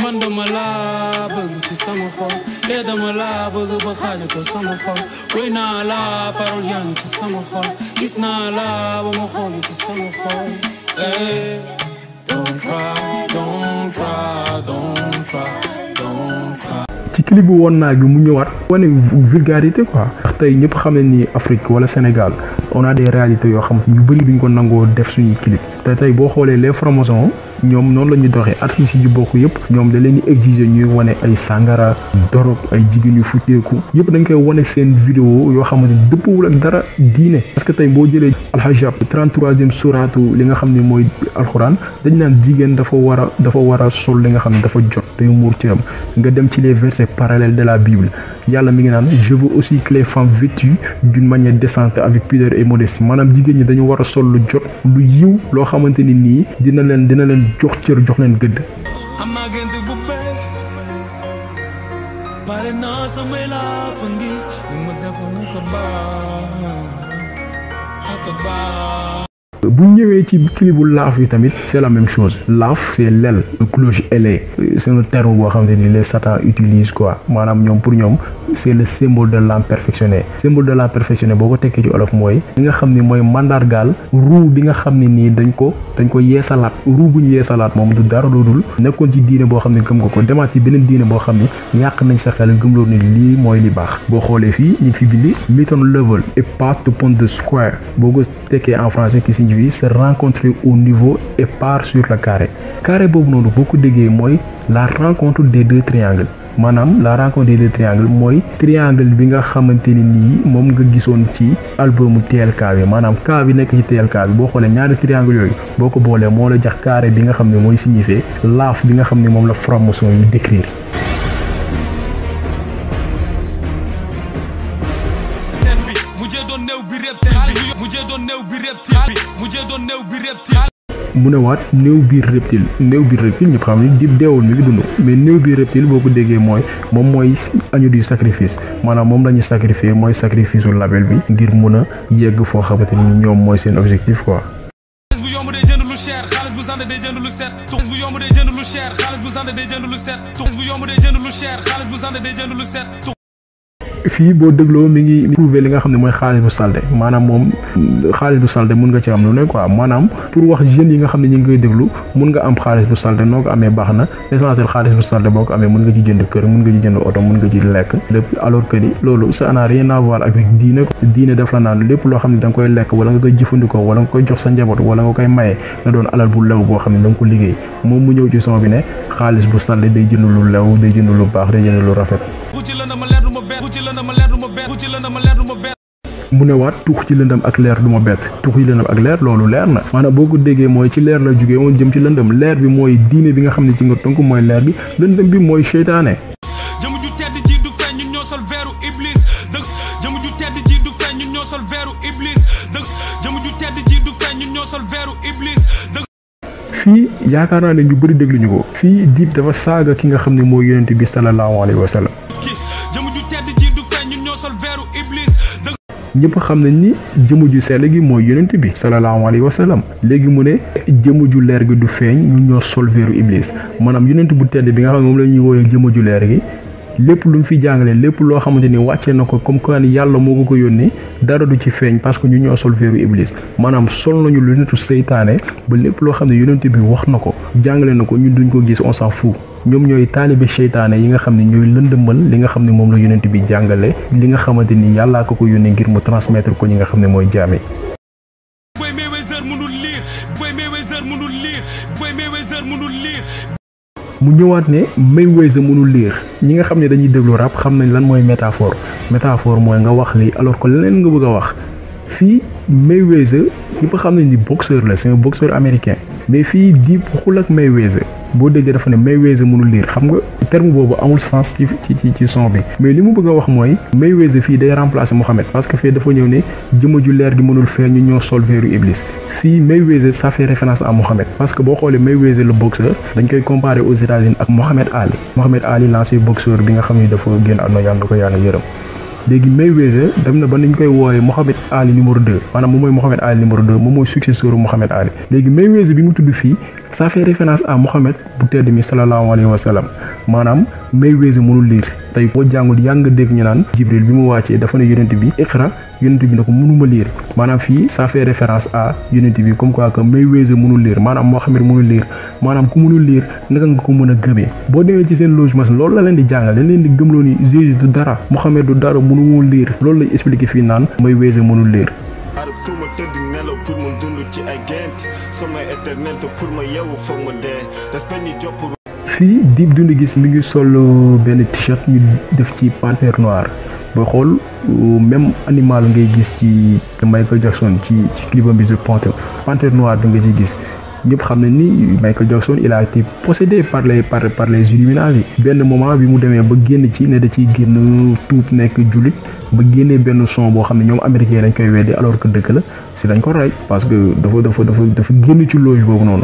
Man dama la bëgg ci sama xol te dama la bëgg ba xaaju ko sama xol way naa la parole yaa ngi ci sama xol gis naa la ba ma xool ci sama xol hey don't cry don't cry don't cry don't cry.
ci clip bu woon naa gi mu ñëwaat wane vulgarité quoi ndax tey ñëpp xam ne ni Afrique wala Sénégal on a des réalités yoo xam ñu bëri duñ ko nangoo def suñuy clip te tey boo xoolee les francs-maçons ñoom noonu la ñuy doxee artistes yi bokk yëpp ñoom da leen di exiger ñuy wane ay sangara dorog ay jigéen yu futteeku yëpp dañ koy wane seen vidéo yoo xamante ni dëppwul ak dara diine parce que tey boo jëlee alhajab 33e suratu li nga xam ne mooy alxuraan dañ naan jigéen dafa war a sol li nga xam ne dafa jot day muur cëram nga dem ci les versets parallèles de la Bible yàlla mi ngi naan je veux aussi que les femmes vêtues d'une manière décente avec pudeur et modestie maanaam jigéen ñi dañu war a sol lu jot lu yiw loo xamante ni nii dina leen jox cër jox leen gëdd.
am naa gént bu bees pare naa samay laafa ngi li ma defoon ko baax.
bu ñëwee ci clip bu laaf yi tamit c'est la même chose laaf c'est l'aile le cloche ailé c'est un terme boo xamante ni les satans utilisent quoi maanaam ñoom pour ñoom c'est le symbole de l'âme perfectionnée symbole de l'âme perfectionnée boo ko tekkee ci olof mooy li nga xam ni mooy mandargaal ruu bi nga xam ne nii dañ ko yeesalaat ruu bu ñu yeesalaat moom du dara dul nekkoon ci diine boo xam ne gëm nga ko demaat ci beneen diine boo xam ne yàq nañ sa xel gëmloo ni lii mooy li baax boo xoolee fii ñu fi bindi meet on level et pas to point the square boo ko tekkee en français qui signifie se rencontrer au niveau et part sur le carré boobu noonu boo ko déggee mooy la rencontre des 2 triangles maanaam la rencontre des 2 triangles mooy triangle bi nga xamante ni nii moom nga gisoon ci albumu TLK bi maanaam K bi nekk ci TLK bi boo xoolee ñaari triangle yooyu boo ko boolee moo la jax carré bi nga xam ne mooy signifier laaf bi nga xam ne moom la franc-maçon yi décrire. mu ne waat néew biir reptile ñëpp xam ni Dip deewul mi ngi dund mais néew biir reptile boo ko déggee mooy moom mooy agneau du sacrifice maanaam moom la ñuy sacrifier mooy sacrifice u label bi ngir mun a yegg foo xamante ni ñoom mooy seen objectif quoi.
bu yomb day jënd lu cher xaalis bu sande day jënd lu set bu yomb day jënd lu cher xaalis bu sande day jënd lu set bu yomb day jënd lu cher xaalis bu sande day jënd lu set.
fii boo dégloo mi ngi prouver li nga xam ne mooy xaalis bu salde maanaam moom xaalis bu salde mun nga ci am lu ne quoi maanaam pour wax jeunes yi nga xam ne ñu ngi koy déglu mun nga am xaalis bu salde noo ko amee baax na l'essentiel xaalis bu salde boo ko amee mun nga ci jënd kër mun nga ci jënd oto mun nga ci lekk lépp alors que ni loolu ça n'a rien à voir avec diine def la naan lépp loo xam ne da nga koy lekk wala nga koy jëfandikoo wala nga koy jox sa njaboot wala nga koy maye nga doon alal bu lew boo xam ne da nga ko liggéey moom mu ñëw ci son bi ne xaalis bu salde day jënd lu lew day jënd lu baax day jënd lu rafet. mu ne waat tux ci lëndëm ak leer du ma bett tux ci lëndëm ak leer loolu leer na maanaam boo ko déggee mooy ci leer la jógee woon jëm ci lëndëm leer bi mooy diine bi nga xam ne ci nga tënk mooy leer bi lëndëm bi mooy seytaane.
jëmu ju tedd ji du feeñ ñun ñoo sol veeru iblis dëgg jëmu ju tedd ji du feeñ ñun ñoo sol veeru iblis dëgg jëmu ju tedd ji du feeñ ñun ñoo sol veeru iblis dëgg.
fii yaakaar naa ne ñu bëri dégluñu ko fii Dip dafa saaga ki nga xam ne mooy yonent bi sallallahu alayhi wa sallam. ñëpp xam nañ ni jëmu ju sell gi mooy yonent bi sallallahu alayhi wa sallam léegi mu ne jëmu ju leer gi du feeñ ñu ñoo sol veeru iblis maanaam yonent bu tedd bi nga xam ne moom la ñuy woowee jëmu ju leer gi lépp lu mu fi jàngale lépp loo xamante ni wàccee na ko comme que yàlla moo ko yónnee dara du ci feeñ parce que ñu ñoo sol veeru iblis maanaam sol nañu lu nitu seytaane ba lépp loo xam ne yonent bi wax na ko jàngale na ko ñun duñ ko gis on s'en fout ñoom ñooy taalibe seytaane yi nga xam ne ñooy lëndëmal li nga xam ne moom la yonent bi jàngale li nga xamante ni yàllaa ko ko yónnee ngir mu transmettre ko ñi nga xam ne mooy jaami. mu ñëwaat ne Mayweather mënul lire ñi nga xam ne dañuy déglu rap xam nañ lan mooy métaphore mooy nga wax lii alors que leneen nga bëgg a wax fii Mayweather ñëpp xam nañ ni boxeur la c'est un boxeur américain mais fii Dip xul ak Mayweather boo déggee dafa ne Mayweather mënul lire xam nga terme boobu amul sens ci son bi mais li mu bëgg a wax mooy Mayweather fii day remplacer Mohamed parce que fii dafa ñëw ne jëmm ju leer gi mënul feeñ ñu ñoo sol veeru Iblis fii Mayweather ça fait référence à Mohamed parce que boo xoolee Mayweather le boxeur dañ koy comparer aux États-Unis ak Mohamed Ali l'ancien boxeur bi nga xam ne dafa génn àdduna yàlla na ko yàlla yërëm léegi Mayweather dem na ba nañ koy wooyee Mohamed Ali numéro 2 maanaam moom mooy Mohamed Ali numéro 2 moom mooy successeur Mohamed Ali léegi Mayweather bi mu tudd fii ça fait référence à Mohamed bu tedd mi sallallahu alayhi wa sallam maanaam Mayweather mënul lire tey boo jàngul yaa nga dégg ñu naan Jibril bi mu wàccee dafa ne yonent bi iqra yonent bi ne ko mënuma lire maanaam fii ça fait référence à yonent bi comme quoi que Mayweather mënul lire maanaam Mohamed mënul lire maanaam ku mënul lire naka nga ko mën a gëmee boo demee ci seen logement loolu la leen di jàngal dañ leen di gëmloo ni Jésus du dara Mohamed du dara mënu lire loolu lay expliqué fii naan Mayweather mënul lire. fii Dip Doundou Guiss mi ngi sol benn t-shirt ñu def ci panthère noire booy xool même animal ngay gis ci Michael Jackson ci clipam bi The panthère noire bi nga ciy gis ñëpp xam ne ni Michael Jackson il a été possédé par les Illuminati benn moment bi mu demee ba génn ci ne da ciy génn tuub nekk jullit ba génnee benn son boo xam ne ñoom américain dañ koy weddi alors que dëgg la si dañ ko rey parce que dafa génn ci loge boobu noonu.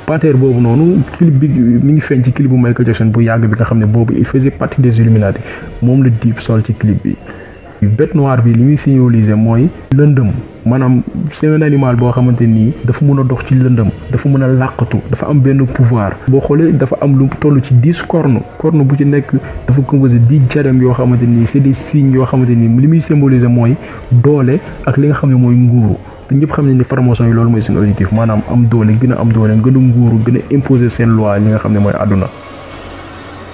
Panthère boobu noonu clip bi mi ngi feeñ ci clip bu Michael Jackson bu yàgg bi nga xam ne boobu il faisait partie des Illuminati moom la Dip sol ci clip bi. bête noire bi li muy symboliser mooy lëndëm maanaam c'est un animal boo xamante nii dafa mën a dox ci lëndëm dafa mën a làqatu dafa am benn pouvoir boo xoolee dafa am lu toll ci 10 cornes bu ci nekk dafa composé 10 diadèmes yoo xamante nii c'est des signes yoo xamante nii li muy symboliser mooy doole ak li nga xam ne mooy nguuru te ñëpp xam ne ni formation yi loolu mooy seen objectif maanaam am doole gën a nguuru gën a imposer seen loi ñi nga xam ne mooy àdduna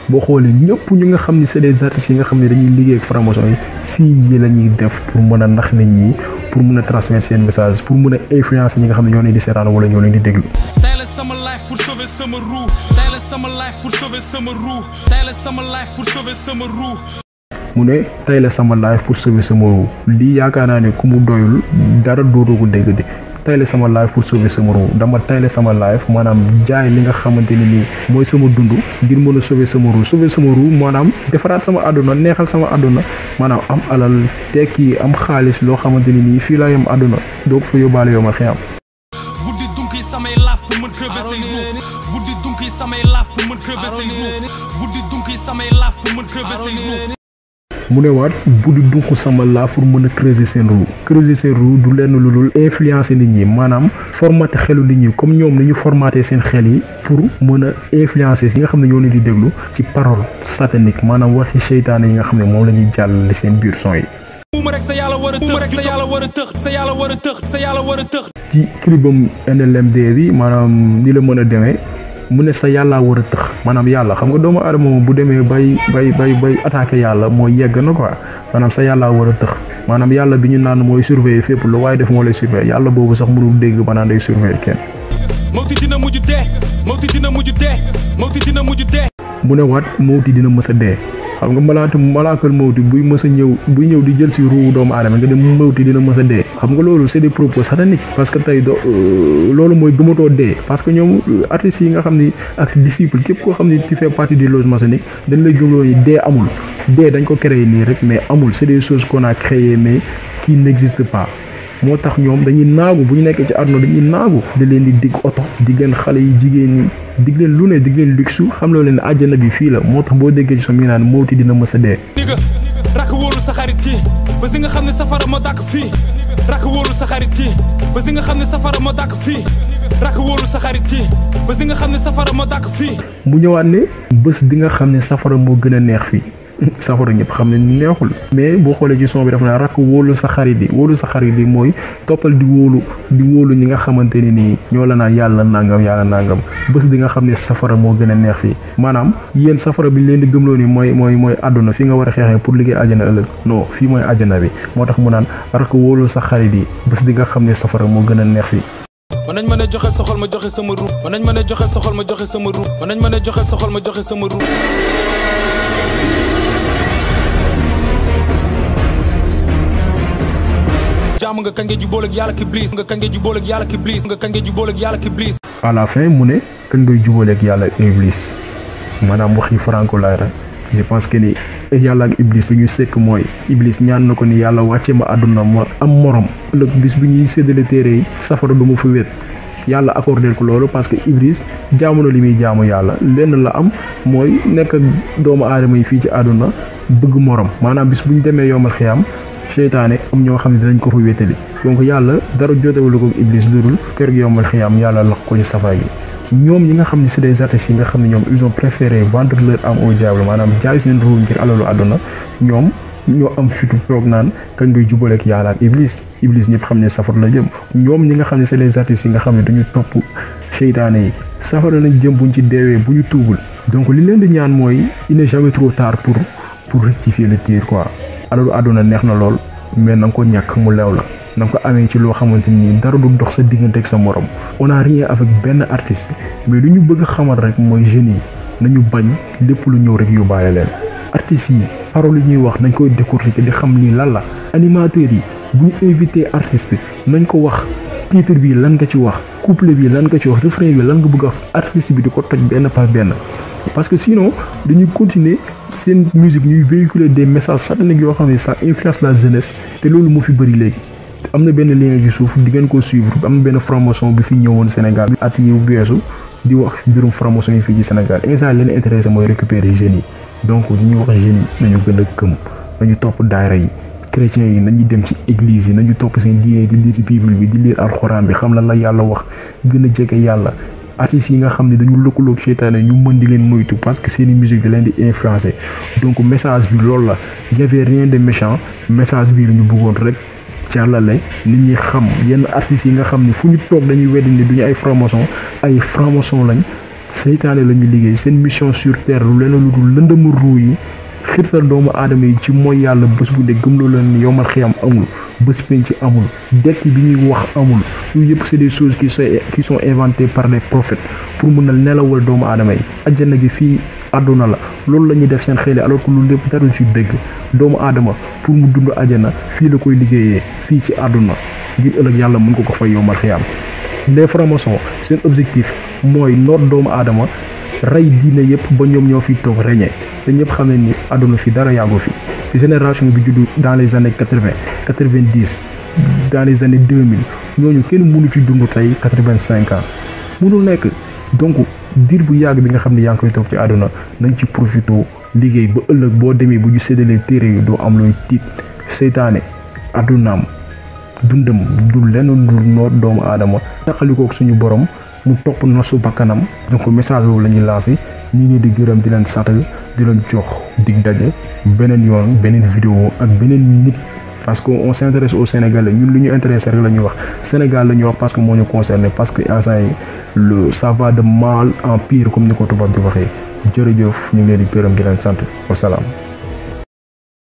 boo xoolee ñëpp ñu nga xam ne c'est des artistes yi nga xam ne dañuy liggéey ak formation yi signes yi la ñuy def pour mën a nax nit ñi pour mën a transmettre seen message pour mën a influencer ñi nga xam ne ñoo leen di seetaan wala ñoo leen di déglu.
tey la sama life pour sauver sama roue tey la sama life pour sauver sama roue tey la sama life pour sauver sama roue.
mu ne tey la sama life pour sauver sama roue lii yaakaar naa ne ku mu doyul dara dootoo ko dégg de tey la sama life pour sauver sama roue dama tey la sama life maanaam jaay li nga xamante ne nii mooy sama dund ngir mën a sauver sama roue maanaam defaraat sama àdduna neexal sama àdduna maanaam am alal tekki am xaalis loo xamante ne nii fii laa yem àdduna doo ko fa yóbbaale yow ma xiyam.
buddi dunki samay laaf fu mën crever say roue buddi dunki samay laaf fu mën crever say roue buddi dunki samay laaf fu mën crever say roue.
mu ne waat buddi dunq sama laa pour mën a creuser seen roue du lenn lu dul influencer nit ñi maanaam formater xelu nit ñi comme ñoom ni ñu formater seen xel yi pour mën a influencer si nga xam ne ñoo leen di déglu ci parole satanique maanaam waxi seytaane yi nga xam ne moom la ñuy jàllale seen biir son yi. ci clipam NLMD bi maanaam ni la mën a demee. mu ne sa yàllaa war a tëx maanaam yàlla xam nga doomu aadama moom bu demee bay attaqué yàlla mooy yegg na quoi maanaam sa yàllaa war a tëx maanaam yàlla bi ñu naan mooy surveiller fépp lu waaye def moo lay surveiller yàlla boobu sax mënul dégg ba naan day surveiller kenn. mawti dina mujj dee. mu ne waat mawti dina mës a dee xam nga malaakal mawti buy ñëw di jël si ruu doomu aadama nga dem mawti dina mës a dee xam nga loolu c'est des propos sataniques parce que tey loolu mooy gëmatoo dee parce que ñoom artistes yi nga xam ni ak disciples képp koo xam ni tu fais partie des loges maçonniques dañ lay gëmloo ni dee amul dee dañ ko créé nii rek mais amul c'est des choses qu'on a créées mais qui n'existent pas moo tax ñoom dañuy naagu bu ñu nekkee ci àdduna dañuy naagu da leen di dig oto dig leen xale yi jigéen ñi dig leen lu ne dig leen luxe xam loo leen àjjana bi fii la moo tax boo déggee ci som yi naan mawti dina mës a dee.
rakk wóolu sa xarit yi ba si nga xam ne safara ma dàkk fii rakk wóolu sa xarit yi ba si nga xam ne safara ma dàkk fii rakk wóolu sa xarit yi ba si nga xam ne safara ma dàkk fii.
mu ñëwaat ne bés di nga xam ne safara moo gën a neex fii safara ñëpp xam ne ni neexul mais boo xoolee ci son bi dafa naa rakk wóolu sa xarit yi mooy toppal di wóolu ñi nga xamante ne nii ñoo la naan yàlla nangam bés di nga xam ne safara moo gën a neex fii maanaam yéen safara bi leen di gëmloo ni mooy àdduna fi nga war a xeexee pour liggéey àjjana ëllëg non fii mooy àjjana bi moo tax mu naan rakk wóolu sa xarit yi bés di nga xam ne safara moo gën a neex fii.
man nañ mën a joxeel sa xol ma joxe sama ruub man nañ mën a joxeel sa xol ma joxe sama ruub man nañ mën a joxeel sa xol ma joxe sama ruub jàmm nga kañ nga jubóol ak yàlla ki bliis nga kañ nga jubóol ak yàlla ki bliis nga kañ nga jubóol ak yàlla ki bliis
à la fin mu ne kañ ngay jubóol ak yàlla iblis maanaam wax yi franco laay rek je pense que ni yàlla ak iblis lu ñu sekk mooy iblis ñaan na ko ni yàlla wàcce ma àdduna ma am morom ëllëg bis bu ñuy séddale téere yi safara du ma fa wét yàlla accordé ko loolu parce que iblis jaamu na li muy jaamu yàlla lenn la am mooy nekk ak doomu aadama yi fii ci àdduna bëgg morom maanaam bis bu ñu demee yomal xiyaam seytaane am ñoo xam ne dinañ ko fa wéetali donc yàlla dara jotewul ko iblis lu dul kër gi yomal xiyaam yàlla lax ko ci safara gi ñoom ñi nga xam ne c'est des artistes yi nga xam ne ñoom ils ont préféré vendre leur âme au diable maanaam jaay seen ruuj ngir alalu àdduna ñoom ñoo am fitu toog naan kañ ngay jubaleek yàlla ak iblis ñëpp xam ne safara la jëm ñoom ñi nga xam ne c'est les artistes yi nga xam ne dañu topp seytaane yi safara lañ jëm buñ ci deewee bu ñu tuubul donc li leen di ñaan mooy il n'est jamais trop tard pour rectifier le tir quoi alalu àdduna neex na lool mais na nga ko ñàkk mu leew la na nga ko amee ci loo xamante ni dara du dox sa diggante ak sa morom on a rien avec benn artiste mais lu ñu bëgg a xamal rek mooy jeunes yi nañu bañ lépp lu ñëw rek yóbbaale leen artistes yi parole yi ñuy wax nañ koy décortiquer di xam lii lan la animateurs yi bu ñu invité artiste nañ ko wax titre bi lan nga ci wax couplet bi lan nga ci wax refrain bi lan nga bëgg a wax artiste bi di ko toj benn par benn parce que sinon dañuy continuer seen musique ñuy véhiculer des messages sataniques yoo xam ne ça influence la jeunesse te loolu moo fi bëri léegi am na benn lien ci suuf di ngeen ko suivre am na benn franc-maçon bi fi ñëwoon Sénégal at yi beesu di wax mbirum franc-maçon yi fii ci Sénégal instant leen intéressé mooy récupérer jeunes yi donc ñuy wax jeunes yi nañu gën a gëm nañu topp daayira yi chrétiens yi nañu dem ci église yi nañu topp seen diine di lire bible bi di lire alxuraan bi xam lan la yàlla wax gën a jege yàlla artistes yi nga xam ne dañu lëkkaloog seytaane ñu mën di leen moytu parce que seeni musique da leen di influencer donc message bi loolu la y avait rien de méchant message bi la ñu bëggoon rek jàllale nit ñi xam yenn artistes yi nga xam ne fu ñu toog dañuy weddi ni duñu ay franc-maçon lañ seytaane la ñuy liggéey seen mission sur terre lu leen lu dul lëndëmu ruu yi xirtal doomu aadama yi ci mooy yàlla bés bu dee gëm loo leen ni yomal xiyam amul bés penc amul dekk bi ñuy wax amul yooyu yëpp c'est des choses qui sont inventées par les prophètes pour mën a nelawal doomu aadama yi àjjana gi fii àdduna la loolu la ñuy def seen xel alors que loolu lépp dara ci dëgg doomu aadama pour mu dund àjjana fii la koy liggéeyee fii ci àdduna ngir ëllëg yàlla mën ko fay yomal xiyam les francs-maçons seen objectif mooy noot doomu aadama rey diine yëpp ba ñoom ñoo fi toog régner te ñëpp xam ne ni àdduna fi dara yàggu fi génération bi juddu dans les années 90 dans les années 2000 ñooñu kenn mënu ci dund tey 85 ans mënul nekk donc diir bu yàgg bi nga xam ne yaa ngi koy toog ci àdduna nañ ci profité liggéey ba ëllëg boo demee bu ñu séddalee téere yi doo am looy tiit seytaane àddunaam dundam du lenn du noot doomu aadama taxalikook suñu borom mu topp nasu bakkanam donc message boobu la ñuy lancé ñi ngi di gërëm di leen sant di leen jox dig daje beneen yoon beneen vidéo ak beneen nit parce que on s'intéresse au Sénégalais ñun lu ñu intéressé rek la ñuy wax Sénégal la ñuy wax parce que moo ñu concerné parce que instant yi ça va de mal en pire comme ni ko tubaab di waxee jërëjëf ñu ngi leen di gërëm di leen sant wasalaam